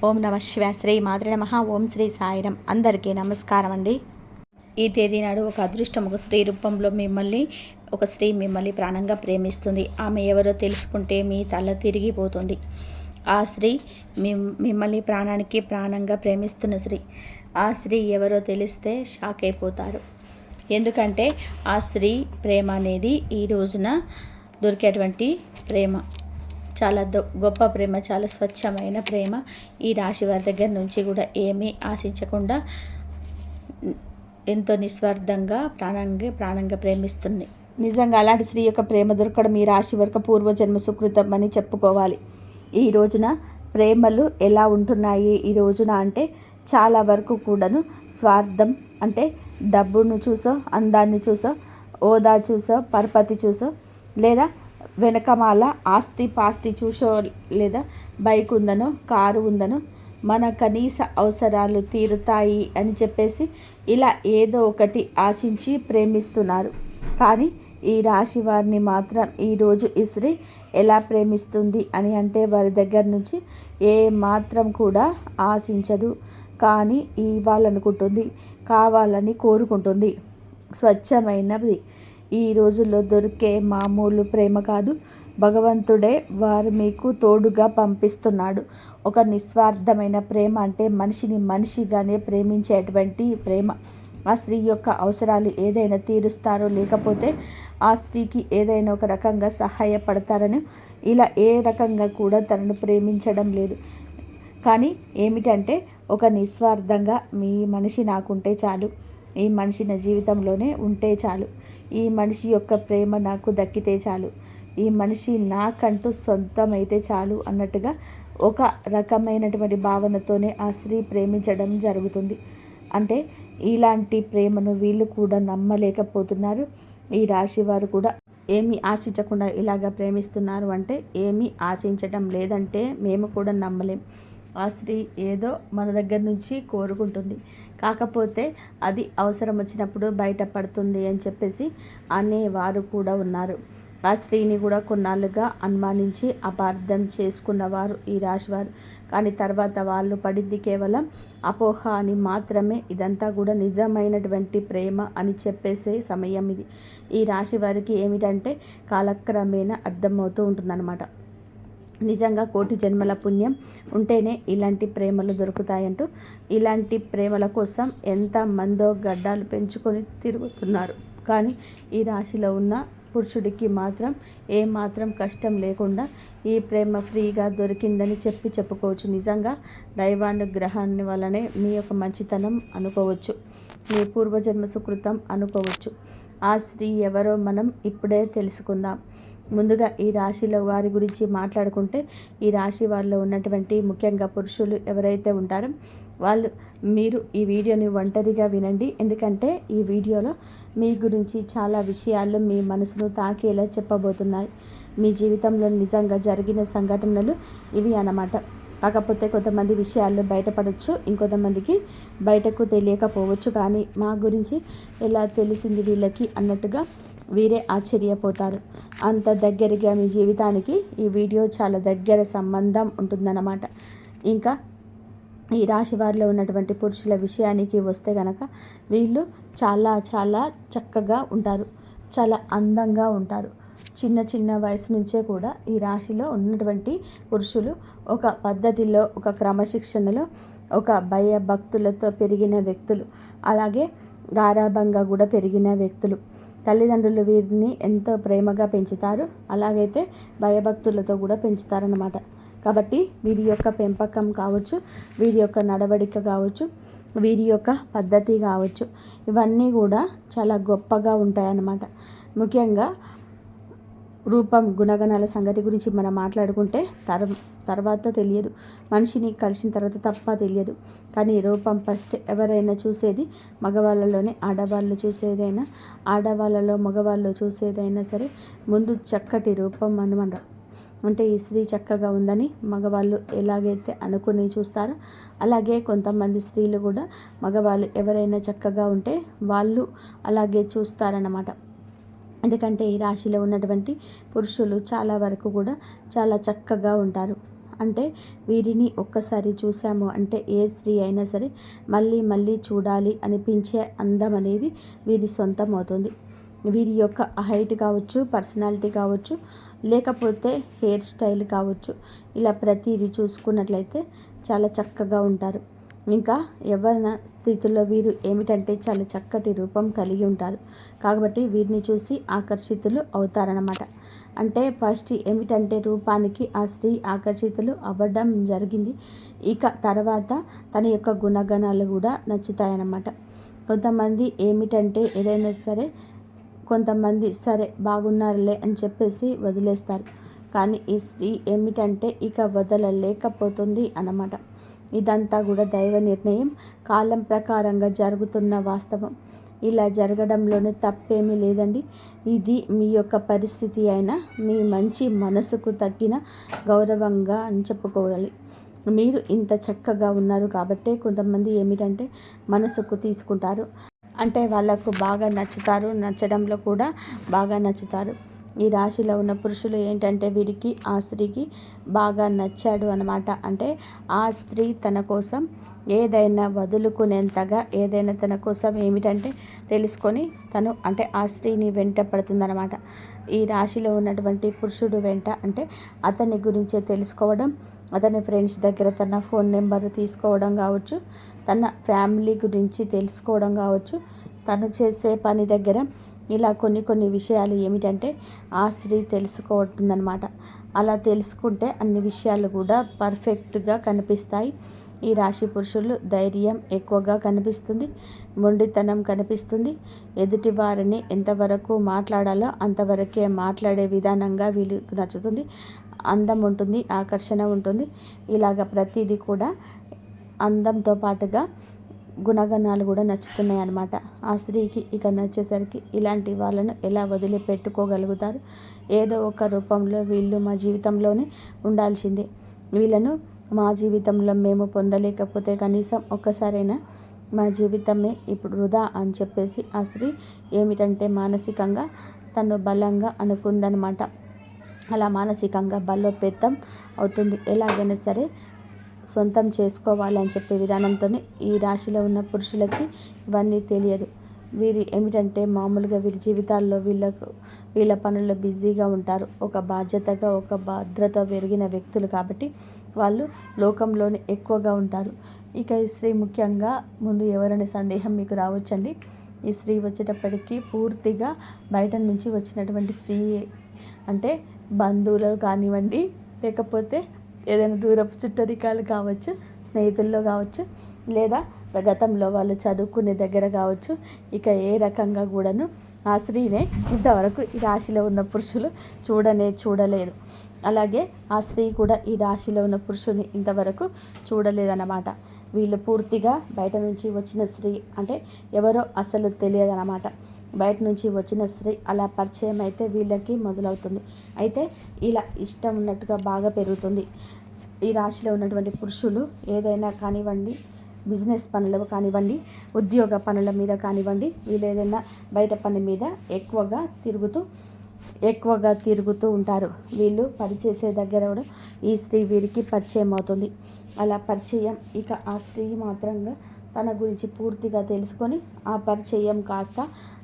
ఓం నమ శివాయ. శ్రీ మాతృ నమః. ఓం శ్రీ సాయిరం. అందరికీ నమస్కారం అండి. ఈ తేదీ నాడు ఒక అదృష్టం ఒక స్త్రీ రూపంలో ఒక స్త్రీ మిమ్మల్ని ప్రాణంగా ప్రేమిస్తుంది. ఆమె ఎవరో తెలుసుకుంటే మీ తల తిరిగిపోతుంది. ఆ స్త్రీ మిమ్మల్ని ప్రాణానికి ప్రాణంగా ప్రేమిస్తున్న స్త్రీ. ఆ స్త్రీ ఎవరో తెలిస్తే షాక్ అయిపోతారు. ఎందుకంటే ఆ స్త్రీ ప్రేమ అనేది ఈ రోజున దొరికేటువంటి ప్రేమ చాలా గొప్ప ప్రేమ, చాలా స్వచ్ఛమైన ప్రేమ. ఈ రాశి వారి దగ్గర నుంచి కూడా ఏమీ ఆశించకుండా ఎంతో నిస్వార్థంగా ప్రాణంగా ప్రేమిస్తుంది. నిజంగా అలాంటి స్త్రీ యొక్క ప్రేమ దొరకడం ఈ రాశి వరకు పూర్వజన్మ సుకృతం అని చెప్పుకోవాలి. ఈ రోజున ప్రేమలు ఎలా ఉంటున్నాయి ఈ రోజున అంటే చాలా వరకు కూడాను స్వార్థం, అంటే డబ్బును చూసో, అందాన్ని చూసో, హోదా చూసో, పరపతి చూసో, లేదా వెనకమాల ఆస్తి పాస్తి చూసో, లేదా బైక్ ఉందనో, కారు ఉందనో, మన కనీస అవసరాలు తీరుతాయి అని చెప్పేసి ఇలా ఏదో ఒకటి ఆశించి ప్రేమిస్తున్నారు. కానీ ఈ రాశి వారిని మాత్రం ఈరోజు ఇస్త్రీ ఎలా ప్రేమిస్తుంది అని అంటే వారి దగ్గర నుంచి ఏ మాత్రం కూడా ఆశించదు, కానీ ఇవ్వాలనుకుంటుంది, కావాలని కోరుకుంటుంది. స్వచ్ఛమైనది. ఈ రోజుల్లో దొరికే మామూలు ప్రేమ కాదు, భగవంతుడే వారు మీకు తోడుగా పంపిస్తున్నాడు. ఒక నిస్వార్థమైన ప్రేమ అంటే మనిషిని మనిషిగానే ప్రేమించేటువంటి ప్రేమ. ఆ స్త్రీ యొక్క అవసరాలు ఏదైనా తీరుస్తారో, లేకపోతే ఆ స్త్రీకి ఏదైనా ఒక రకంగా సహాయపడతారని ఇలా ఏ రకంగా కూడా తనను ప్రేమించడం లేదు. కానీ ఏమిటంటే ఒక నిస్వార్థంగా మీ మనిషి నాకుంటే చాలు, ఈ మనిషి నా జీవితంలోనే ఉంటే చాలు, ఈ మనిషి యొక్క ప్రేమ నాకు దక్కితే చాలు, ఈ మనిషి నాకంటూ సొంతమైతే చాలు అన్నట్టుగా ఒక రకమైనటువంటి భావనతోనే ఆ స్త్రీ ప్రేమించడం జరుగుతుంది. అంటే ఇలాంటి ప్రేమను వీళ్ళు కూడా నమ్మలేకపోతున్నారు. ఈ రాశి వారు కూడా ఏమీ ఆశించకుండా ఇలాగ ప్రేమిస్తున్నారు అంటే ఏమీ ఆశించడం లేదంటే మేము కూడా నమ్మలేం. ఆ స్త్రీ ఏదో మన దగ్గర నుంచి కోరుకుంటుంది, కాకపోతే అది అవసరం వచ్చినప్పుడు బయటపడుతుంది అని చెప్పేసి అనేవారు కూడా ఉన్నారు. ఆ స్త్రీని కూడా కొన్నాళ్ళుగా అనుమానించి అపార్థం చేసుకున్నవారు ఈ రాశివారు. కానీ తర్వాత వాళ్ళు పడింది కేవలం అపోహ అని మాత్రమే. ఇదంతా కూడా నిజమైనటువంటి ప్రేమ అని చెప్పేసే సమయం ఇది. ఈ రాశి వారికి ఏమిటంటే కాలక్రమేణా అర్థమవుతూ ఉంటుందన్నమాట. నిజంగా కోటి జన్మల పుణ్యం ఉంటేనే ఇలాంటి ప్రేమలు దొరుకుతాయంటూ ఇలాంటి ప్రేమల కోసం ఎంత మందో గడ్డాలు పెంచుకొని తిరుగుతున్నారు. కానీ ఈ రాశిలో ఉన్న పురుషుడికి మాత్రం ఏమాత్రం కష్టం లేకుండా ఈ ప్రేమ ఫ్రీగా దొరికిందని చెప్పుకోవచ్చు. నిజంగా దైవానుగ్రహాన్ని వల్లనే మీ యొక్క మంచితనం అనుకోవచ్చు, మీ పూర్వజన్మ సుకృతం అనుకోవచ్చు. ఆ స్త్రీ ఎవరో మనం ఇప్పుడే తెలుసుకుందాం. ముందుగా ఈ రాశిలో వారి గురించి మాట్లాడుకుంటే, ఈ రాశి వారిలో ఉన్నటువంటి ముఖ్యంగా పురుషులు ఎవరైతే ఉంటారో మీరు ఈ వీడియోని ఒంటరిగా వినండి. ఎందుకంటే ఈ వీడియోలో మీ గురించి చాలా విషయాలు మీ మనసును తాకేలా చెప్పబోతున్నాయి. మీ జీవితంలో నిజంగా జరిగిన సంఘటనలు ఇవి అన్నమాట. కాకపోతే కొంతమంది విషయాలు బయటపడవచ్చు, ఇంకొంతమందికి బయటకు తెలియకపోవచ్చు. కానీ మా గురించి ఎలా తెలిసింది వీళ్ళకి అన్నట్టుగా వీరే ఆశ్చర్యపోతారు. అంత దగ్గరగా మీ జీవితానికి ఈ వీడియో చాలా దగ్గర సంబంధం ఉంటుందన్నమాట. ఇంకా ఈ రాశి వారిలో ఉన్నటువంటి పురుషుల విషయానికి వస్తే కనుక వీళ్ళు చాలా చాలా చక్కగా ఉంటారు, చాలా అందంగా ఉంటారు. చిన్న వయసు నుంచే కూడా ఈ రాశిలో ఉన్నటువంటి పురుషులు ఒక పద్ధతిలో, ఒక క్రమశిక్షణలో, ఒక భయభక్తులతో పెరిగిన వ్యక్తులు, అలాగే గారాభంగా కూడా పెరిగిన వ్యక్తులు. తల్లిదండ్రులు వీరిని ఎంతో ప్రేమగా పెంచుతారు, అలాగైతే భయభక్తులతో కూడా పెంచుతారన్నమాట. కాబట్టి వీరి యొక్క పెంపకం కావచ్చు, వీరి యొక్క నడవడిక కావచ్చు, వీరి యొక్క పద్ధతి కావచ్చు, ఇవన్నీ కూడా చాలా గొప్పగా ఉంటాయన్నమాట. ముఖ్యంగా రూపం, గుణగణాల సంగతి గురించి మనం మాట్లాడుకుంటే తర్వాత తెలియదు, మనిషిని కలిసిన తర్వాత తప్ప తెలియదు. కానీ రూపం ఫస్ట్ ఎవరైనా చూసేది మగవాళ్ళలోనే. ఆడవాళ్ళు చూసేదైనా, ఆడవాళ్ళలో మగవాళ్ళు చూసేదైనా సరే ముందు చక్కటి రూపం అనమాట. అంటే ఈ స్త్రీ చక్కగా ఉందని మగవాళ్ళు ఎలాగైతే అనుకుని చూస్తారో, అలాగే కొంతమంది స్త్రీలు కూడా మగవాళ్ళు ఎవరైనా చక్కగా ఉంటే వాళ్ళు అలాగే చూస్తారన్నమాట. ఎందుకంటే ఈ రాశిలో ఉన్నటువంటి పురుషులు చాలా వరకు కూడా చాలా చక్కగా ఉంటారు. అంటే వీరిని ఒక్కసారి చూసాము అంటే ఏ స్త్రీ అయినా సరే మళ్ళీ మళ్ళీ చూడాలి అనిపించే అందం అనేది వీరి సొంతం అవుతుంది. వీరి యొక్క హైట్ కావచ్చు, పర్సనాలిటీ కావచ్చు, లేకపోతే హెయిర్ స్టైల్ కావచ్చు, ఇలా ప్రతిదీ చూసుకున్నట్లయితే చాలా చక్కగా ఉంటారు. ఇంకా యవ్వన స్థితిలో వీరు ఏమిటంటే చాలా చక్కటి రూపం కలిగి ఉంటారు. కాబట్టి వీరిని చూసి ఆకర్షితులు అవుతారన్నమాట. అంటే ఫస్ట్ ఏమిటంటే రూపానికి ఆ స్త్రీ ఆకర్షితులు అవ్వడం జరిగింది. ఇక తర్వాత తన యొక్క గుణగణాలు కూడా నచ్చుతాయన్నమాట. కొంతమంది ఏమిటంటే ఏదైనా సరే కొంతమంది సరే బాగున్నారులే అని చెప్పేసి వదిలేస్తారు. కానీ ఈ స్త్రీ ఏమిటంటే ఇక వదలలేకపోతుంది అన్నమాట. ఇదంతా కూడా దైవ నిర్ణయం, కాలం ప్రకారంగా జరుగుతున్న వాస్తవం. ఇలా జరగడంలోనే తప్పేమీ లేదండి. ఇది మీ యొక్క పరిస్థితి అయినా మీ మంచి మనసుకు తగ్గిన గౌరవంగా అని చెప్పుకోవాలి. మీరు ఇంత చక్కగా ఉన్నారు కాబట్టే కొంతమంది ఏమిటంటే మనసుకు తీసుకుంటారు. అంటే వాళ్ళకు బాగా నచ్చుతారు, నచ్చడంలో కూడా బాగా నచ్చుతారు. ఈ రాశిలో ఉన్న పురుషులు ఏంటంటే వీరికి ఆ స్త్రీకి బాగా నచ్చాడు అనమాట. అంటే ఆ స్త్రీ తన కోసం ఏదైనా వదులుకునేంతగా ఏదైనా తన కోసం ఏమిటంటే తెలుసుకొని తను అంటే ఆ స్త్రీని వెంట పడుతుందన్నమాట. ఈ రాశిలో ఉన్నటువంటి పురుషుడు వెంట అంటే అతని గురించే తెలుసుకోవడం, అతని ఫ్రెండ్స్ దగ్గర తన ఫోన్ నెంబర్ తీసుకోవడం కావచ్చు, తన ఫ్యామిలీ గురించి తెలుసుకోవడం కావచ్చు, తను చేసే పని దగ్గర ఇలా కొన్ని విషయాలు ఏమిటంటే ఆ స్త్రీ తెలుసుకోవట్టుందనమాట. అలా తెలుసుకుంటే అన్ని విషయాలు కూడా పర్ఫెక్ట్గా కనిపిస్తాయి. ఈ రాశి పురుషులు ధైర్యం ఎక్కువగా కనిపిస్తుంది, మొండితనం కనిపిస్తుంది. ఎదుటి వారిని ఎంతవరకు మాట్లాడాలో అంతవరకే మాట్లాడే విధానంగా వీళ్ళకి నచ్చుతుంది. అందం ఉంటుంది, ఆకర్షణ ఉంటుంది. ఇలాగ ప్రతిదీ కూడా అందంతో పాటుగా గుణగణాలు కూడా నచ్చుతున్నాయి అన్నమాట. ఆ స్త్రీకి ఇక నచ్చేసరికి ఇలాంటి వాళ్ళను ఎలా వదిలిపెట్టుకోగలుగుతారు? ఏదో ఒక రూపంలో వీళ్ళు మా జీవితంలోనే ఉండాల్సిందే. వీళ్ళను మా జీవితంలో మేము పొందలేకపోతే కనీసం ఒక్కసారైనా మా జీవితమే ఇప్పుడు వృధా అని చెప్పేసి ఆ స్త్రీ ఏమిటంటే మానసికంగా తను బలంగా అనుకుందనమాట. అలా మానసికంగా బలోపేతం అవుతుంది. ఎలాగైనా సరే సొంతం చేసుకోవాలని చెప్పే విధానంతో ఈ రాశిలో ఉన్న పురుషులకి ఇవన్నీ తెలియదు. వీరు ఏమిటంటే మామూలుగా వీరి జీవితాల్లో వీళ్ళ పనుల్లో బిజీగా ఉంటారు. ఒక బాధ్యతగా ఒక భద్రత పెరిగిన వ్యక్తులు కాబట్టి వాళ్ళు లోకంలోనే ఎక్కువగా ఉంటారు. ఇక ఈ స్త్రీ ముఖ్యంగా ముందు ఎవరైనా సందేహం మీకు రావచ్చండి. ఈ స్త్రీ వచ్చేటప్పటికి పూర్తిగా బయట నుంచి వచ్చినటువంటి స్త్రీ అంటే బంధువులు కానివ్వండి, లేకపోతే ఏదైనా దూరపు చుట్టరికాలు కావచ్చు, స్నేహితుల్లో కావచ్చు, లేదా గతంలో వాళ్ళు చదువుకునే దగ్గర కావచ్చు. ఇక ఏ రకంగా కూడాను ఆ స్త్రీనే ఇంతవరకు ఈ రాశిలో ఉన్న పురుషులు చూడలేదు. అలాగే ఆ స్త్రీ కూడా ఈ రాశిలో ఉన్న పురుషుని ఇంతవరకు చూడలేదన్నమాట. వీళ్ళు పూర్తిగా బయట నుంచి వచ్చిన స్త్రీ అంటే ఎవరో అసలు తెలియదన్నమాట. బయట నుంచి వచ్చిన స్త్రీ అలా పరిచయం అయితే వీళ్ళకి మొదలవుతుంది. అయితే ఇలా ఇష్టం ఉన్నట్టుగా బాగా పెరుగుతుంది. ఈ రాశిలో ఉన్నటువంటి పురుషులు ఏదైనా కానివ్వండి, బిజినెస్ పనులు కానివ్వండి, ఉద్యోగ పనుల మీద కానివ్వండి, వీళ్ళు ఏదైనా బయట పని మీద ఎక్కువగా తిరుగుతూ ఉంటారు. వీళ్ళు పనిచేసే దగ్గర కూడా ఈ స్త్రీ వీరికి పరిచయం అవుతుంది. అలా పరిచయం ఇక ఆ స్త్రీ మాత్రంగా తన గురించి పూర్తిగా తెలుసుకొని ఆ పరిచయం కాస్త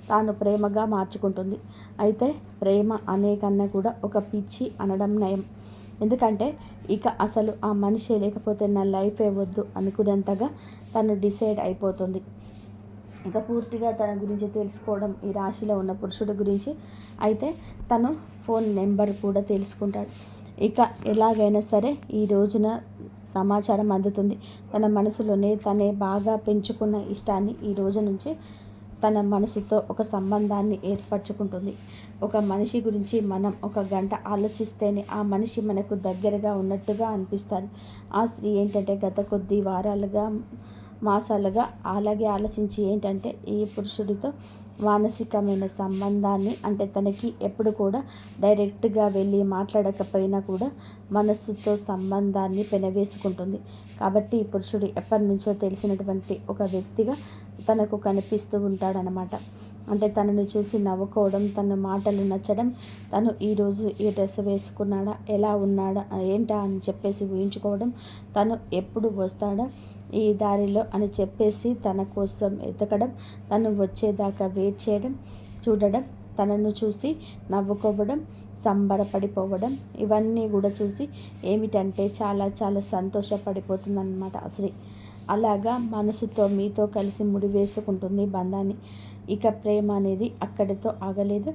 తాను ప్రేమగా మార్చుకుంటుంది. అయితే ప్రేమ అనే కన్నా కూడా ఒక పిచ్చి అనడం నయం. ఎందుకంటే ఇక అసలు ఆ మనిషి లేకపోతే నా లైఫే వద్దు అనుకునేంతగా తను డిసైడ్ అయిపోతుంది. ఇక పూర్తిగా తన గురించి తెలుసుకోవడం ఈ రాశిలో ఉన్న పురుషుడి గురించి. అయితే తను ఫోన్ నెంబర్ కూడా తెలుసుకుంటాడు. ఇక ఎలాగైనా సరే ఈ రోజున సమాచారం అందుతుంది. తన మనసులోనే తనే బాగా పెంచుకున్న ఇష్టాన్ని ఈ రోజు నుంచి తన మనసుతో ఒక సంబంధాన్ని ఏర్పరచుకుంటుంది. ఒక మనిషి గురించి మనం ఒక గంట ఆలోచిస్తేనే ఆ మనిషి మనకు దగ్గరగా ఉన్నట్టుగా అనిపిస్తారు. ఆ స్త్రీ ఏంటంటే గత కొద్ది వారాలుగా మాసాలుగా అలాగే ఆలోచించి ఏంటంటే ఈ పురుషుడితో మానసికమైన సంబంధాన్ని అంటే తనకి ఎప్పుడు కూడా డైరెక్ట్గా వెళ్ళి మాట్లాడకపోయినా కూడా మనస్సుతో సంబంధాన్ని పెనవేసుకుంటుంది. కాబట్టి ఈ పురుషుడు ఎప్పటి నుంచో తెలిసినటువంటి ఒక వ్యక్తిగా తనకు కనిపిస్తూ ఉంటాడనమాట. అంటే తనను చూసి నవ్వుకోవడం, తన మాటలు నచ్చడం, తను ఈరోజు ఈ డ్రెస్ వేసుకున్నాడా, ఎలా ఉన్నాడా, ఏంటా అని చెప్పేసి ఊహించుకోవడం, తను ఎప్పుడు వస్తాడా ఈ దారిలో అని చెప్పేసి తన కోసం ఎతకడం, తను వచ్చేదాకా వెయిట్ చేయడం, చూడడం, తనను చూసి నవ్వుకోవడం, సంబరపడిపోవడం, ఇవన్నీ కూడా చూసి ఏమిటంటే చాలా చాలా సంతోషపడిపోతుందన్నమాట శ్రీ. అలాగా మనసుతో మీతో కలిసి ముడివేసుకుంటుంది బంధాన్ని. ఇక ప్రేమ అనేది అక్కడితో ఆగలేదు.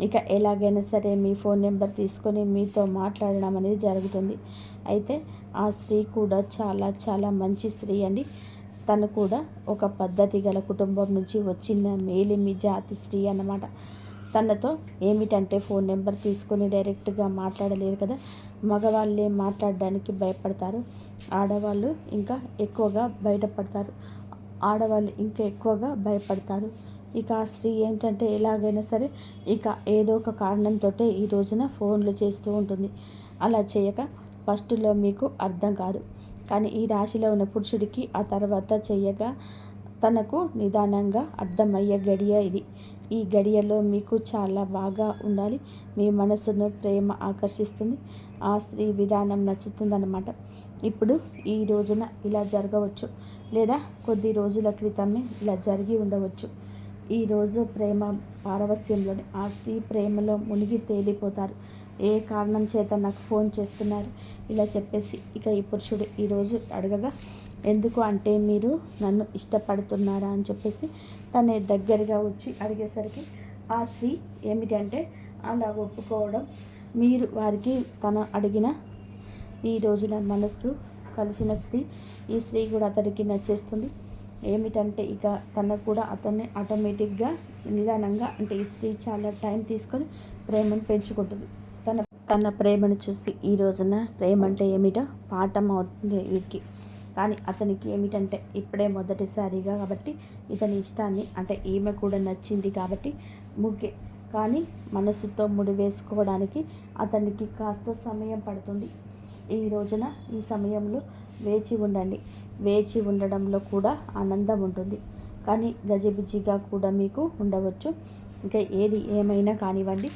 ఇక ఎలాగైనా సరే మీ ఫోన్ నెంబర్ తీసుకొని మీతో మాట్లాడడం అనేది జరుగుతుంది. అయితే ఆ స్త్రీ కూడా చాలా చాలా మంచి స్త్రీ అండి. తను కూడా ఒక పద్ధతి గల కుటుంబం నుంచి వచ్చిన మేలిమి జాతి స్త్రీ అన్నమాట. తనతో ఏమిటంటే ఫోన్ నెంబర్ తీసుకొని డైరెక్ట్గా మాట్లాడలేరు కదా, మగవాళ్ళే మాట్లాడడానికి భయపడతారు, ఆడవాళ్ళు ఇంకా ఎక్కువగా బయటపడతారు, ఆడవాళ్ళు ఇంకా ఎక్కువగా భయపడతారు. ఇక ఆ స్త్రీ ఏంటంటే ఎలాగైనా సరే ఇక ఏదో ఒక కారణంతో ఈ రోజున ఫోన్లు చేస్తూ ఉంటుంది. అలా చేయక ఫస్ట్లో మీకు అర్థం కాదు, కానీ ఈ రాశిలో ఉన్న పురుషుడికి ఆ తర్వాత చేయగా తనకు నిదానంగా అర్థమయ్యే గడియ ఇది. ఈ గడియలో మీకు చాలా బాగా ఉండాలి. మీ మనసును ప్రేమ ఆకర్షిస్తుంది, ఆ స్త్రీ విధానం నచ్చుతుందన్నమాట. ఇప్పుడు ఈ రోజున ఇలా జరగవచ్చు, లేదా కొద్ది రోజుల క్రితమే ఇలా జరిగి ఉండవచ్చు. ఈరోజు ప్రేమ పారవస్యంలోని ఆ స్త్రీ ప్రేమలో మునిగి తేలిపోతారు. ఏ కారణం చేత నాకు ఫోన్ చేస్తున్నారు ఇలా చెప్పేసి ఇక ఈ పురుషుడు ఈరోజు అడగగా, ఎందుకు అంటే మీరు నన్ను ఇష్టపడుతున్నారా అని చెప్పేసి తన దగ్గరగా వచ్చి అడిగేసరికి ఆ స్త్రీ ఏమిటంటే అలా ఒప్పుకోవడం, మీరు వారికి తను అడిగిన ఈ రోజున మనస్సు కలిసిన స్త్రీ, ఈ స్త్రీ కూడా అతడికి నచ్చేస్తుంది. ఏమిటంటే ఇక తనకు కూడా అతన్ని ఆటోమేటిక్గా నిదానంగా, అంటే ఈ స్త్రీ చాలా టైం తీసుకొని ప్రేమను పెంచుకుంటుంది. తన ప్రేమను చూసి ఈ రోజున ప్రేమ అంటే ఏమిటో పాఠం అవుతుంది వీరికి. కానీ అతనికి ఏమిటంటే ఇప్పుడే మొదటిసారిగా కాబట్టి ఇతని ఇష్టాన్ని, అంటే ఈమె కూడా నచ్చింది కాబట్టి ముగ్గే, కానీ మనసుతో ముడివేసుకోవడానికి అతనికి కాస్త సమయం పడుతుంది. ఈ రోజున ఈ సమయంలో వేచి ఉండండి. వేచి ఉండడంలో కూడా ఆనందం ఉంటుంది, కానీ గజిబిజిగా కూడా మీకు ఉండవచ్చు. ఇంకా ఏది ఏమైనా కానివ్వండి,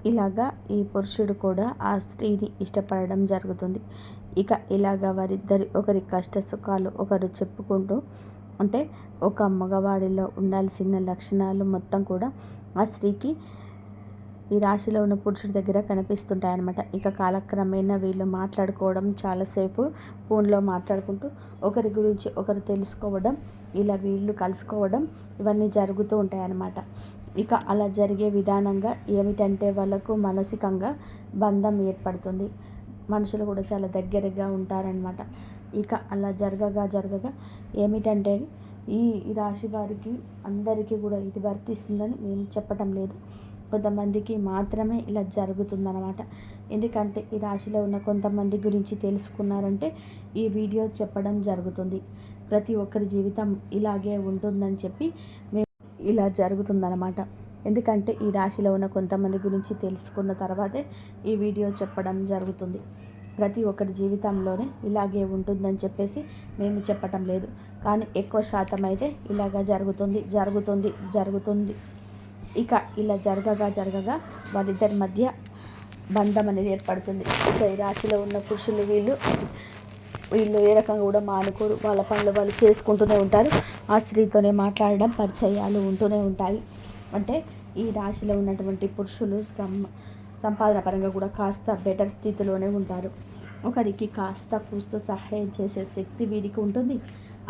ఇలాగా ఈ పురుషుడు కూడా ఆ స్త్రీని ఇష్టపడడం జరుగుతుంది. ఇక ఇలాగా వారిద్దరి ఒకరి కష్ట సుఖాలు ఒకరు చెప్పుకుంటూ, అంటే ఒక మగవాడిలో ఉండాల్సిన లక్షణాలు మొత్తం కూడా ఆ స్త్రీకి ఈ రాశిలో ఉన్న పురుషుడి దగ్గర కనిపిస్తుంటాయన్నమాట. ఇక కాలక్రమేణా వీళ్ళు మాట్లాడుకోవడం, చాలాసేపు ఫోన్లో మాట్లాడుకుంటూ ఒకరి గురించి ఒకరు తెలుసుకోవడం, ఇలా వీళ్ళు కలుసుకోవడం, ఇవన్నీ జరుగుతూ ఉంటాయన్నమాట. ఇక అలా జరిగే విధానంగా ఏమిటంటే వాళ్ళకు మానసికంగా బంధం ఏర్పడుతుంది. మనుషులు కూడా చాలా దగ్గరగా ఉంటారనమాట. ఇక అలా జరగగా ఏమిటంటే ఈ రాశి వారికి అందరికీ కూడా ఇది వర్తిస్తుందని నేను చెప్పటం లేదు, కొంతమందికి మాత్రమే ఇలా జరుగుతుందన్నమాట. ఎందుకంటే ఈ రాశిలో ఉన్న కొంతమంది గురించి తెలుసుకున్నారంటే ఈ వీడియో చెప్పడం జరుగుతుంది. ప్రతి ఒక్కరి జీవితం ఇలాగే ఉంటుందని చెప్పి మేము ఇలా జరుగుతుందన్నమాట. ఎందుకంటే ఈ రాశిలో ఉన్న కొంతమంది గురించి తెలుసుకున్న తర్వాతే ఈ వీడియో చెప్పడం జరుగుతుంది. ప్రతి ఒక్కరి జీవితంలోనే ఇలాగే ఉంటుందని చెప్పేసి మేము చెప్పటం లేదు, కానీ ఎక్కువ శాతం అయితే ఇలాగా జరుగుతుంది. ఇక ఇలా జరగగా వాళ్ళిద్దరి మధ్య బంధం అనేది ఏర్పడుతుంది. ఇక ఈ రాశిలో ఉన్న పురుషులు వీళ్ళు ఏ రకంగా కూడా మానుకోరు, వాళ్ళ పనులు వాళ్ళు చేసుకుంటూనే ఉంటారు. ఆ స్త్రీతోనే మాట్లాడడం, పరిచయాలు ఉంటూనే ఉంటాయి. అంటే ఈ రాశిలో ఉన్నటువంటి పురుషులు సంపాదన పరంగా కూడా కాస్త బెటర్ స్థితిలోనే ఉంటారు. ఒకరికి కాస్త కూస్తో సహాయం చేసే శక్తి వీరికి ఉంటుంది.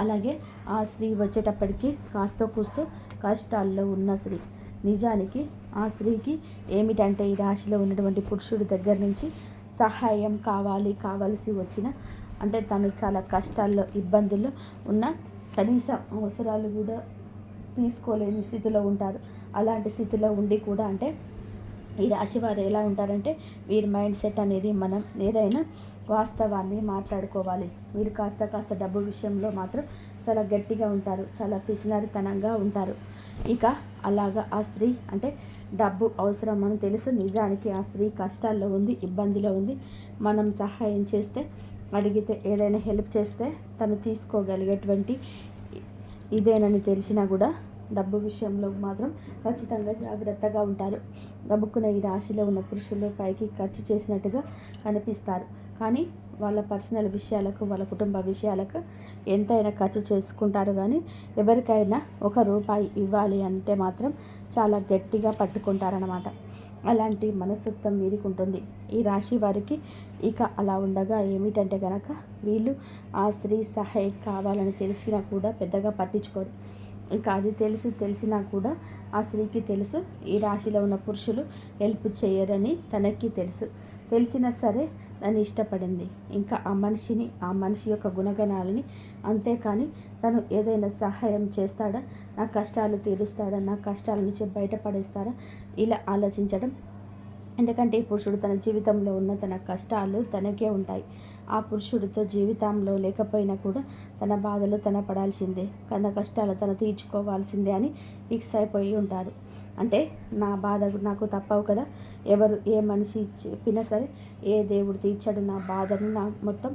అలాగే ఆ స్త్రీ వచ్చేటప్పటికి కాస్త కూస్తో కష్టాల్లో ఉన్న స్త్రీ. నిజానికి ఆ స్త్రీకి ఏమిటంటే ఈ రాశిలో ఉన్నటువంటి పురుషుడి దగ్గర నుంచి సహాయం కావాల్సి వచ్చిన, అంటే తను చాలా కష్టాల్లో ఇబ్బందుల్లో ఉన్న, కనీస అవసరాలు కూడా తీసుకోలేని స్థితిలో ఉంటారు. అలాంటి స్థితిలో ఉండి కూడా, అంటే ఈ రాశి వారు ఎలా ఉంటారంటే వీరి మైండ్ సెట్ అనేది మనం ఏదైనా వాస్తవాన్ని మాట్లాడుకోవాలి. వీరు కాస్త డబ్బు విషయంలో మాత్రం చాలా గట్టిగా ఉంటారు, చాలా పిసినారితనంగా ఉంటారు. ఇక అలాగా ఆ స్త్రీ, అంటే డబ్బు అవసరం అని తెలుసు, నిజానికి ఆ స్త్రీ కష్టాల్లో ఉంది, ఇబ్బందిలో ఉంది. మనం సహాయం చేస్తే, అడిగితే, ఏదైనా హెల్ప్ చేస్తే తను తీసుకోగలిగేటువంటి ఇదేనని తెలిసినా కూడా డబ్బు విషయంలో మాత్రం ఖచ్చితంగా జాగ్రత్తగా ఉంటారు. గబుక్కున ఈ రాశిలో ఉన్న పురుషులు పైకి ఖర్చు చేసినట్టుగా కనిపిస్తారు, కానీ వాళ్ళ పర్సనల్ విషయాలకు, వాళ్ళ కుటుంబ విషయాలకు ఎంతైనా ఖర్చు చేసుకుంటారు. కానీ ఎవరికైనా ₹1 ఇవ్వాలి అంటే మాత్రం చాలా గట్టిగా పట్టుకుంటారన్నమాట. అలాంటి మనస్తత్వం వీరికి ఉంటుంది. ఈ రాశి వారికి ఇక అలా ఉండగా ఏమిటంటే కనుక, వీళ్ళు ఆ స్త్రీ సహాయం కావాలని తెలిసినా కూడా పెద్దగా పట్టించుకోరు. ఇంకా అది తెలిసినా కూడా ఆ స్త్రీకి తెలుసు ఈ రాశిలో ఉన్న పురుషులు హెల్ప్ చేయరని తనకి తెలిసినా సరే దాన్ని ఇష్టపడింది. ఇంకా ఆ మనిషి యొక్క గుణగణాలని, అంతేకాని తను ఏదైనా సహాయం చేస్తాడా, నా కష్టాలు తీరుస్తాడా, నా కష్టాల నుంచి బయటపడేస్తాడా, ఇలా ఆలోచించడం. ఎందుకంటే ఈ పురుషుడు తన జీవితంలో ఉన్న తన కష్టాలు తనకే ఉంటాయి. ఆ పురుషుడితో జీవితంలో లేకపోయినా కూడా తన బాధలు తన పడాల్సిందే, తన కష్టాలు తను తీర్చుకోవాల్సిందే అని ఫిక్స్ అయిపోయి ఉంటారు. అంటే నా బాధ నాకు తప్పవు కదా, ఎవరు ఏ మనిషి చెప్పినా సరే, ఏ దేవుడు తీర్చాడు నా బాధను, నా మొత్తం.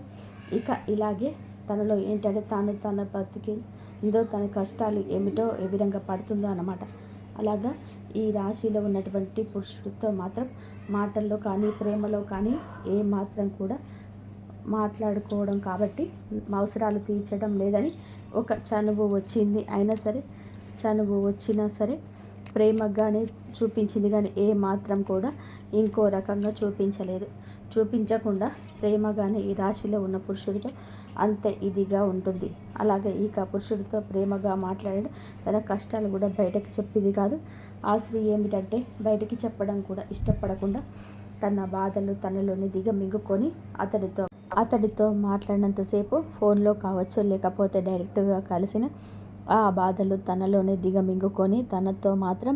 ఇక ఇలాగే తనలో ఏంటంటే తన బతికిందో, తన కష్టాలు ఏమిటో ఏ విధంగా పడుతుందో అన్నమాట. అలాగా ఈ రాశిలో ఉన్నటువంటి పురుషుడితో మాత్రం మాటల్లో కానీ, ప్రేమలో కానీ ఏ మాత్రం కూడా మాట్లాడుకోవడం, కాబట్టి అవసరాలు తీర్చడం లేదని ఒక చనువు వచ్చింది. అయినా సరే చనువు వచ్చినా సరే ప్రేమగానే చూపించింది, కానీ ఏ మాత్రం కూడా ఇంకో రకంగా చూపించకుండా ప్రేమగానే ఈ రాశిలో ఉన్న పురుషుడితో అంత ఇదిగా ఉంటుంది. అలాగే ఈ పురుషుడితో ప్రేమగా మాట్లాడడం, తన కష్టాలు కూడా బయటకు చెప్పింది కాదు. ఆ స్త్రీ ఏమిటంటే బయటకి చెప్పడం కూడా ఇష్టపడకుండా తన బాధలు తనలోని దిగమింగుకొని అతడితో మాట్లాడినంతసేపు ఫోన్లో కావచ్చు, లేకపోతే డైరెక్ట్గా కలిసిన ఆ బాధలు తనలోనే దిగమింగుకొని తనతో మాత్రం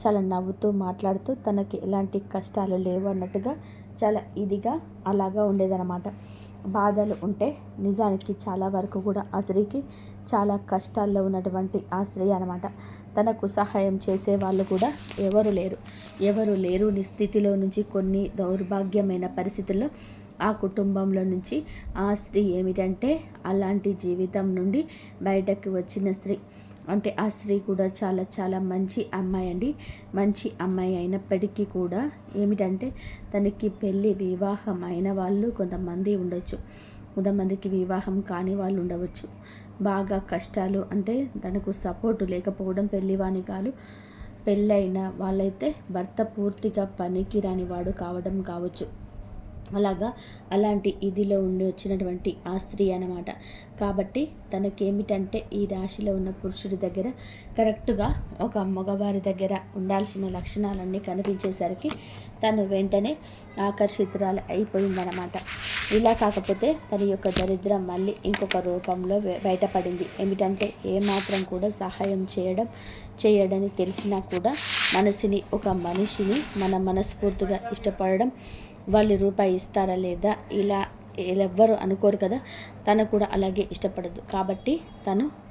చాలా నవ్వుతూ మాట్లాడుతూ తనకి ఎలాంటి కష్టాలు లేవు అన్నట్టుగా చాలా ఇదిగా అలాగా ఉండేదన్నమాట. బాధలు ఉంటే నిజానికి చాలా వరకు కూడా ఆ స్త్రీకి చాలా కష్టాల్లో ఉన్నటువంటి ఆ స్త్రీ అనమాట. తనకు సహాయం చేసే వాళ్ళు కూడా ఎవరు లేరు స్థితిలో నుంచి, కొన్ని దౌర్భాగ్యమైన పరిస్థితుల్లో ఆ కుటుంబంలో నుంచి ఆ స్త్రీ ఏమిటంటే అలాంటి జీవితం నుండి బయటకు వచ్చిన స్త్రీ. అంటే ఆ స్త్రీ కూడా చాలా చాలా మంచి అమ్మాయి అండి. మంచి అమ్మాయి అయినప్పటికీ కూడా ఏమిటంటే తనకి వివాహం అయిన వాళ్ళు కొంతమంది ఉండొచ్చు, కొంతమందికి వివాహం కాని వాళ్ళు ఉండవచ్చు. బాగా కష్టాలు అంటే తనకు సపోర్టు లేకపోవడం, పెళ్లివాని కాదు, పెళ్ళైన వాళ్ళైతే భర్త పూర్తిగా పనికిరాని వాడు కావడం కావచ్చు. అలాంటి ఇదిలో ఉండి వచ్చినటువంటి ఆ స్త్రీ అన్నమాట. కాబట్టి తనకేమిటంటే ఈ రాశిలో ఉన్న పురుషుడి దగ్గర కరెక్ట్గా ఒక మగవారి దగ్గర ఉండాల్సిన లక్షణాలన్నీ కనిపించేసరికి తను వెంటనే ఆకర్షితురాలు అయిపోయిందనమాట. ఇలా కాకపోతే తన యొక్క దరిద్రం మళ్ళీ ఇంకొక రూపంలో బయటపడింది. ఏమిటంటే ఏమాత్రం కూడా సహాయం చేయడని తెలిసినా కూడా ఒక మనిషిని మన మనస్ఫూర్తిగా ఇష్టపడడం, వాళ్ళు రూపాయి ఇస్తారా లేదా ఇలా ఎవ్వరు అనుకోరు కదా, తను కూడా అలాగే ఇష్టపడదు. కాబట్టి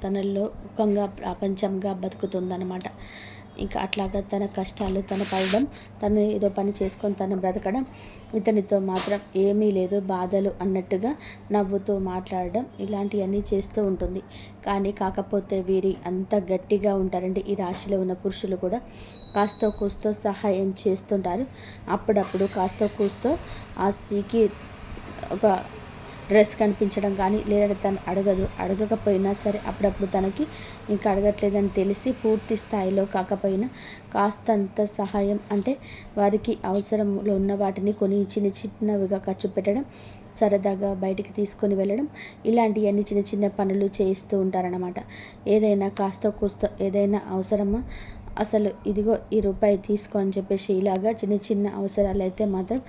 తనలో ముఖంగా ప్రపంచంగా బతుకుతుందన్నమాట. ఇంకా అట్లాగా తన కష్టాలు తను పడడం, తను ఏదో పని చేసుకొని తను బ్రతకడం, ఇతనితో మాత్రం ఏమీ లేదు బాధలు అన్నట్టుగా నవ్వుతూ మాట్లాడడం, ఇలాంటివన్నీ చేస్తూ ఉంటుంది. కాకపోతే వీరి అంత గట్టిగా ఉంటారండి ఈ రాశిలో ఉన్న పురుషులు కూడా. కాస్తో కూస్తో సహాయం చేస్తుంటారు. అప్పుడప్పుడు కాస్తో కూస్తో ఆ స్త్రీకి ఒక డ్రెస్ కనిపించడం కానీ, లేదంటే తను అడగకపోయినా సరే అప్పుడప్పుడు తనకి ఇంకా అడగట్లేదని తెలిసి పూర్తి స్థాయిలో కాకపోయినా కాస్తంత సహాయం, అంటే వారికి అవసరంలో ఉన్న వాటిని కొన్ని చిన్నవిగా ఖర్చు పెట్టడం, సరదాగా బయటికి తీసుకొని వెళ్ళడం, ఇలాంటివన్నీ చిన్న పనులు చేయిస్తూ ఉంటారన్నమాట. ఏదైనా కాస్తో కూస్తో ఏదైనా అవసరమా, అసలు ఇదిగో ఈ రూపాయి తీసుకో అని చెప్పేసి ఇలాగా చిన్న అవసరాలు అయితే మాత్రం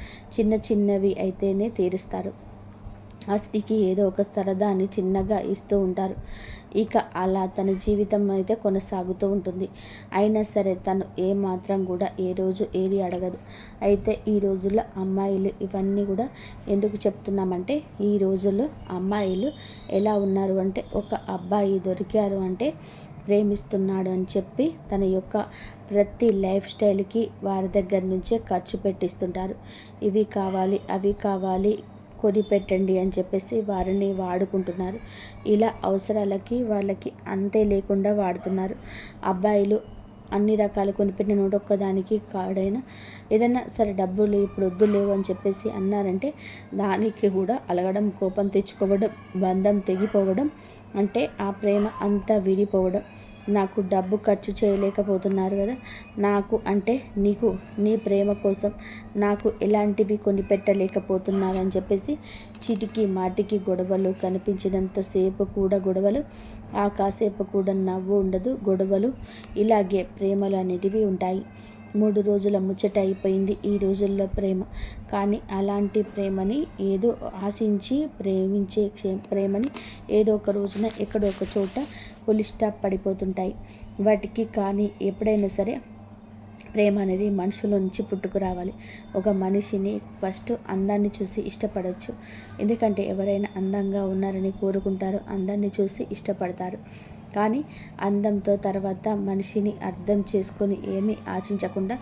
చిన్నవి అయితేనే తీరుస్తారు. ఆ స్త్రీకి ఏదో ఒక సరదాని చిన్నగా ఇస్తూ ఉంటారు. ఇక అలా తన జీవితం అయితే కొనసాగుతూ ఉంటుంది. అయినా సరే తను ఏమాత్రం కూడా ఏ రోజు ఏది అడగదు. అయితే ఈ రోజుల్లో అమ్మాయిలు ఇవన్నీ కూడా ఎందుకు చెప్తున్నామంటే, ఈ రోజుల్లో అమ్మాయిలు ఎలా ఉన్నారు అంటే, ఒక అబ్బాయి దొరికారు అంటే ప్రేమిస్తున్నాడు అని చెప్పి తన యొక్క ప్రతి లైఫ్ స్టైల్కి వారి దగ్గర నుంచే ఖర్చు పెట్టిస్తుంటారు. ఇవి కావాలి, అవి కావాలి, కొని పెట్టండి అని చెప్పేసి వారిని వాడుకుంటున్నారు. ఇలా అవసరాలకి వాళ్ళకి అంతే లేకుండా వాడుతున్నారు. అబ్బాయిలు అన్ని రకాలు కొనిపెట్టిన నూటొక్కదానికి కాడైనా ఏదైనా సరే డబ్బులు ఇప్పుడు వద్దులేవు అని చెప్పేసి అన్నారంటే దానికి కూడా అలగడం, కోపం తెచ్చుకోవడం, బంధం తెగిపోవడం, అంటే ఆ ప్రేమ అంతా విడిపోవడం. నాకు డబ్బు ఖర్చు చేయలేకపోతున్నారు కదా, నాకు అంటే నీకు నీ ప్రేమ కోసం నాకు ఎలాంటివి కొనిపెట్టలేకపోతున్నారు అని చెప్పేసి చీటికి మాటికి గొడవలు, కనిపించినంతసేపు కూడా గొడవలు, ఆ కాసేపు కూడా నవ్వు ఉండదు, గొడవలు. ఇలాగే ప్రేమలు అనేటివి ఉంటాయి. 3 రోజుల ముచ్చట అయిపోయింది ఈ రోజుల్లో ప్రేమ. కానీ అలాంటి ప్రేమని ఏదో ఆశించి ప్రేమించే ప్రేమని ఏదో ఒక రోజున ఎక్కడో ఒక చోట ఫుల్ స్టాప్ పడిపోతుంటాయి వాటికి. కానీ ఎప్పుడైనా సరే ప్రేమ అనేది మనసులో నుంచి పుట్టుకురావాలి. ఒక మనిషిని ఫస్ట్ అందాన్ని చూసి ఇష్టపడవచ్చు. ఎందుకంటే ఎవరైనా అందంగా ఉన్నారని కోరుకుంటారు, అందాన్ని చూసి ఇష్టపడతారు. కానీ అందంతో తర్వాత మనిషిని అర్థం చేసుకొని ఏమీ ఆశించకుండా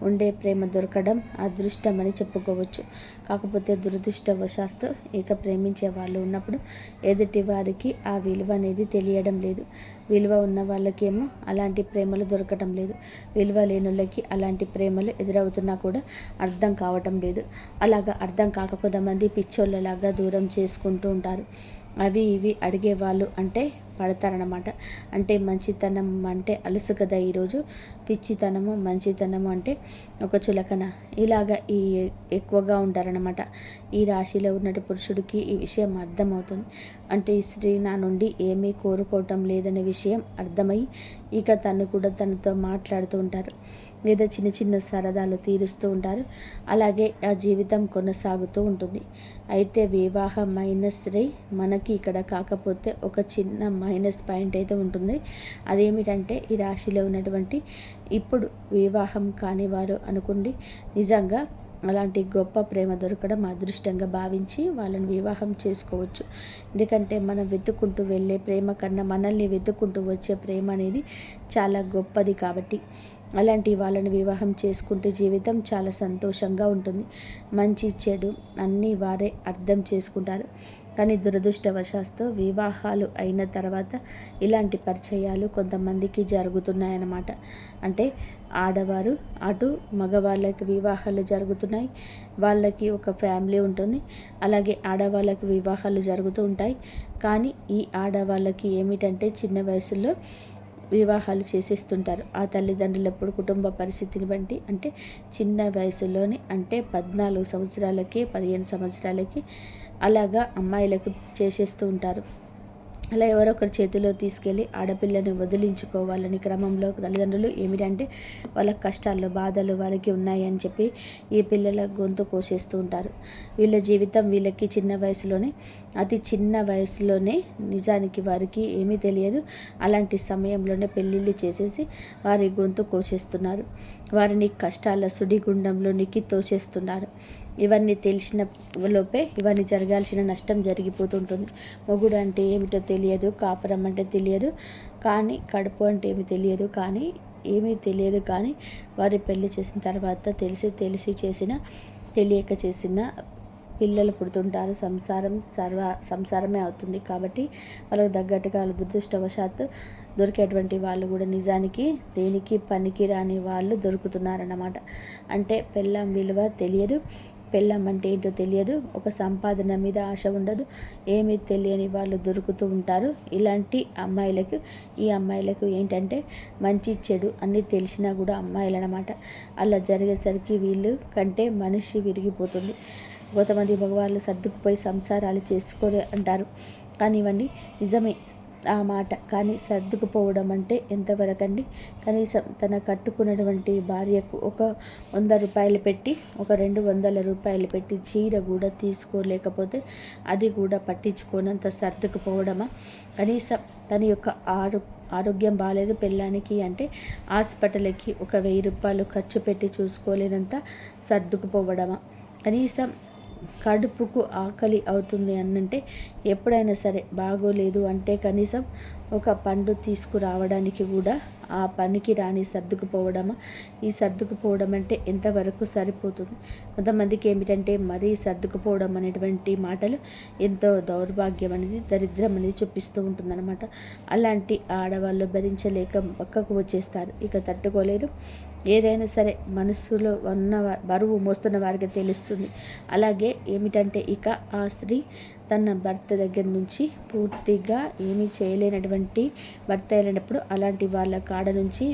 ఉండే ప్రేమ దొరకడం అదృష్టమని చెప్పుకోవచ్చు. కాకపోతే దురదృష్టవశాస్తు ఇక ప్రేమించే వాళ్ళు ఉన్నప్పుడు ఎదుటి వారికి ఆ విలువ అనేది తెలియడం లేదు. విలువ ఉన్న వాళ్ళకేమో అలాంటి ప్రేమలు దొరకటం లేదు. విలువ లేనుళ్ళకి అలాంటి ప్రేమలు ఎదురవుతున్నా కూడా అర్థం కావటం లేదు. అలాగా అర్థం కాక కొంతమంది పిచ్చోళ్ళలాగా దూరం చేసుకుంటూ ఉంటారు. అవి ఇవి అడిగేవాళ్ళు అంటే పడతారనమాట. అంటే మంచితనం అంటే అలుసు కదా ఈరోజు, పిచ్చితనము మంచితనము అంటే ఒక చులకన, ఇలాగా ఎక్కువగా ఉంటారనమాట. ఈ రాశిలో ఉన్నటి పురుషుడికి ఈ విషయం అర్థమవుతుంది. అంటే ఈ స్త్రీ నా నుండి ఏమీ కోరుకోవటం లేదనే విషయం అర్థమై ఇక తను కూడా తనతో మాట్లాడుతూ ఉంటారు, లేదా చిన్న చిన్న సరదాలు తీరుస్తూ ఉంటారు. అలాగే ఆ జీవితం కొనసాగుతూ ఉంటుంది. అయితే వివాహమైన స్త్రీ మనకి ఇక్కడ కాకపోతే ఒక చిన్న మైనస్ పాయింట్ అయితే ఉంటుంది. అదేమిటంటే ఈ రాశిలో ఉన్నటువంటి ఇప్పుడు వివాహం కాని వారు అనుకోండి, నిజంగా అలాంటి గొప్ప ప్రేమ దొరకడం అదృష్టంగా భావించి వాళ్ళని వివాహం చేసుకోవచ్చు. ఎందుకంటే మనం వెతుక్కుంటూ వెళ్ళే ప్రేమ కన్నా మనల్ని వెతుక్కుంటూ వచ్చే ప్రేమ అనేది చాలా గొప్పది. కాబట్టి అలాంటి వాళ్ళని వివాహం చేసుకుంటే జీవితం చాలా సంతోషంగా ఉంటుంది. మంచి చెడు అన్నీ వారే అర్థం చేసుకుంటారు. కానీ దురదృష్టవశాత్తు వివాహాలు అయిన తర్వాత ఇలాంటి పరిచయాలు కొంతమందికి జరుగుతున్నాయన్నమాట. అంటే ఆడవారు అటు మగవాళ్ళకి వివాహాలు జరుగుతున్నాయి, వాళ్ళకి ఒక ఫ్యామిలీ ఉంటుంది. అలాగే ఆడవాళ్ళకి వివాహాలు జరుగుతూ ఉంటాయి. కానీ ఈ ఆడవాళ్ళకి ఏమిటంటే చిన్న వయసులో వివాహాలు చేసేస్తుంటారు. ఆ తల్లిదండ్రులు ఎప్పుడు కుటుంబ పరిస్థితిని బట్టి అంటే చిన్న వయసులోనే అంటే 14 సంవత్సరాలకి 15 సంవత్సరాలకి అలాగా అమ్మాయిలకు చేసేస్తూ ఉంటారు. అలా ఎవరో ఒకరి చేతిలో తీసుకెళ్ళి ఆడపిల్లని వదిలించుకోవాలని క్రమంలో తల్లిదండ్రులు ఏమిటంటే వాళ్ళ కష్టాలు బాధలు వారికి ఉన్నాయి అని చెప్పి ఈ పిల్లల గొంతు కోసేస్తూ ఉంటారు. వీళ్ళ జీవితం వీళ్ళకి చిన్న వయసులోనే, అతి చిన్న వయసులోనే నిజానికి వారికి ఏమీ తెలియదు. అలాంటి సమయంలోనే పెళ్ళిళ్ళు చేసేసి వారి గొంతు కోసేస్తున్నారు. వారిని కష్టాల సుడిగుండంలోనికి తోసేస్తున్నారు. ఇవన్నీ తెలిసిన లోపే ఇవన్నీ జరగాల్సిన నష్టం జరిగిపోతుంటుంది. మొగుడు అంటే ఏమిటో తెలియదు, కాపురం అంటే తెలియదు, కానీ కడుపు అంటే ఏమీ తెలియదు. కానీ వారి పెళ్లి చేసిన తర్వాత తెలిసి చేసిన, తెలియక చేసిన పిల్లలు పుడుతుంటారు. సంసారమే అవుతుంది. కాబట్టి వాళ్ళకి తగ్గట్టుగా వాళ్ళ దురదృష్టవశాత్తు దొరికేటువంటి వాళ్ళు కూడా నిజానికి దేనికి పనికి రాని వాళ్ళు దొరుకుతున్నారన్నమాట. అంటే పెళ్ళాం విలువ తెలియదు, పెళ్ళాం అంటే ఏంటో తెలియదు, ఒక సంపాదన మీద ఆశ ఉండదు, ఏమీ తెలియని వాళ్ళు దొరుకుతూ ఉంటారు. ఇలాంటి ఈ అమ్మాయిలకు ఏంటంటే మంచి చెడు అన్నీ తెలిసినా కూడా అమ్మాయిలన్నమాట. అలా జరిగేసరికి వీళ్ళు కంటే మనిషి విరిగిపోతుంది. కొంతమంది మగవాళ్ళు సర్దుకుపోయి సంసారాలు చేసుకోరు అంటారు. కానివ్వండి, నిజమే ఆ మాట. కానీ సర్దుకుపోవడం అంటే ఎంతవరకండి? కనీసం తన కట్టుకున్నటువంటి భార్యకు ఒక 100 రూపాయలు పెట్టి, ఒక 200 రూపాయలు పెట్టి చీర కూడా తీసుకోలేకపోతే అది కూడా పట్టించుకోనంత సర్దుకుపోవడమా? కనీసం తన యొక్క ఆరోగ్యం బాగాలేదు పెళ్ళానికి అంటే హాస్పిటల్కి ఒక 1000 రూపాయలు ఖర్చు పెట్టి చూసుకోలేనంత సర్దుకుపోవడమా? కనీసం కడుపుకు ఆకలి అవుతుంది అనంటే ఎప్పుడైనా సరే బాగోలేదు అంటే కనీసం ఒక పండు తీసుకురావడానికి కూడా ఆ పనికి రాని సర్దుకుపోవడమా? ఈ సర్దుకుపోవడం అంటే ఎంతవరకు సరిపోతుంది? కొంతమందికి ఏమిటంటే మరీ సర్దుకుపోవడం అనేటువంటి మాటలు ఎంతో దౌర్భాగ్యం అనేది, దరిద్రం అనేది చూపిస్తూ ఉంటుందన్నమాట. అలాంటి ఆడవాళ్ళు భరించలేక పక్కకు వచ్చేస్తారు, ఇక తట్టుకోలేరు. ఏదైనా సరే మనసులో ఉన్న బరువు మోస్తున్న వారికి తెలుస్తుంది. అలాగే ఏమిటంటే ఇక ఆ స్త్రీ తన భర్త దగ్గర నుంచి పూర్తిగా ఏమీ చేయలేనటువంటి భర్త అయినప్పుడు అలాంటి వాళ్ళ కాడ నుంచి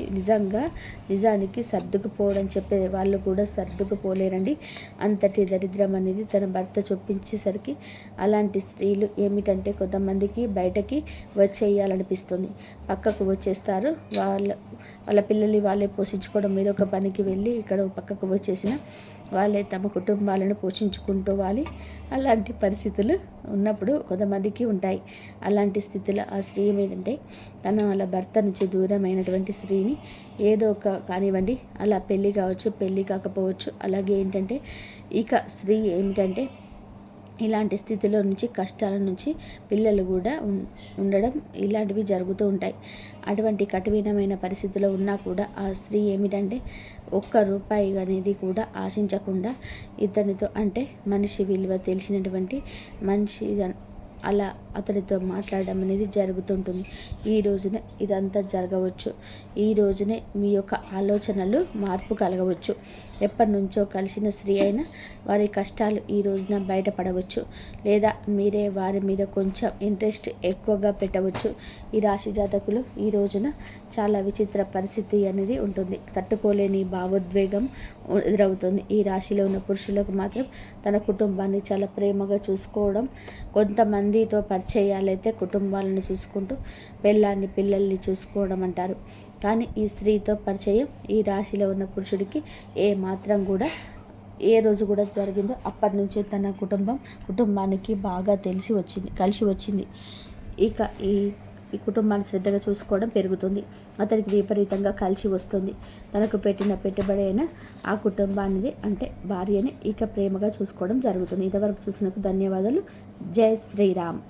నిజానికి సర్దుకుపోవడం చెప్పే వాళ్ళు కూడా సర్దుకుపోలేరండి. అంతటి దరిద్రం అనేది తన భర్త చొప్పించేసరికి అలాంటి స్త్రీలు ఏమిటంటే కొంతమందికి బయటకి వచ్చేయాలనిపిస్తుంది, పక్కకు వచ్చేస్తారు. వాళ్ళ పిల్లల్ని వాళ్ళే పోషించుకోవడం మీద ఒక పనికి వెళ్ళి ఇక్కడ పక్కకు వచ్చేసిన వాళ్ళే తమ కుటుంబాలను పోషించుకుంటూవాలి. అలాంటి పరిస్థితులు ఉన్నప్పుడు కొంతమందికి ఉంటాయి. అలాంటి స్థితిలో ఆ స్త్రీ ఏంటంటే వాళ్ళ భర్త నుంచి దూరమైనటువంటి స్త్రీని ఏదో ఒక కానివ్వండి, అలా పెళ్ళి కావచ్చు, పెళ్ళి కాకపోవచ్చు. అలాగే ఏంటంటే ఇక స్త్రీ ఏమిటంటే ఇలాంటి స్థితిలో నుంచి, కష్టాల నుంచి పిల్లలు కూడా ఉండడం ఇలాంటివి జరుగుతూ ఉంటాయి. అటువంటి కఠినమైన పరిస్థితిలో ఉన్నా కూడా ఆ స్త్రీ ఏమిటంటే ఒక్క రూపాయి అనేది కూడా ఆశించకుండా ఇతనితో, అంటే మనిషి విలువ తెలిసినటువంటి మనిషి అలా అతనితో మాట్లాడడం అనేది జరుగుతుంటుంది. ఈ రోజునే ఇదంతా జరగవచ్చు. ఈ రోజునే మీ యొక్క ఆలోచనలు మార్పు కలగవచ్చు. ఎప్పటి నుంచో కలిసిన స్త్రీ అయినా వారి కష్టాలు ఈ రోజున బయటపడవచ్చు, లేదా మీరే వారి మీద కొంచెం ఇంట్రెస్ట్ ఎక్కువగా పెట్టవచ్చు. ఈ రాశి జాతకులు ఈ రోజున చాలా విచిత్ర పరిస్థితి అనేది ఉంటుంది. తట్టుకోలేని భావోద్వేగం ఎదురవుతుంది. ఈ రాశిలో ఉన్న పురుషులకు మాత్రం తన కుటుంబాన్ని చాలా ప్రేమగా చూసుకోవడం, కొంతమందితో పరిచయాలైతే కుటుంబాలను చూసుకుంటూ పెళ్ళాన్ని పిల్లల్ని చూసుకోవడం అంటారు. కానీ ఈ స్త్రీతో పరిచయం ఈ రాశిలో ఉన్న పురుషుడికి ఏ మాత్రం కూడా ఏ రోజు కూడా జరిగిందో అప్పటి నుంచే తన కుటుంబానికి బాగా కలిసి వచ్చింది. ఇక ఈ కుటుంబాన్ని శ్రద్ధగా చూసుకోవడం పెరుగుతుంది. అతనికి విపరీతంగా కలిసి వస్తుంది. తనకు పెట్టిన పెట్టుబడి అయినా ఆ కుటుంబానిది, అంటే భార్యని ఇక ప్రేమగా చూసుకోవడం జరుగుతుంది. ఇంతవరకు చూసినందుకు ధన్యవాదాలు. జై శ్రీరామ్.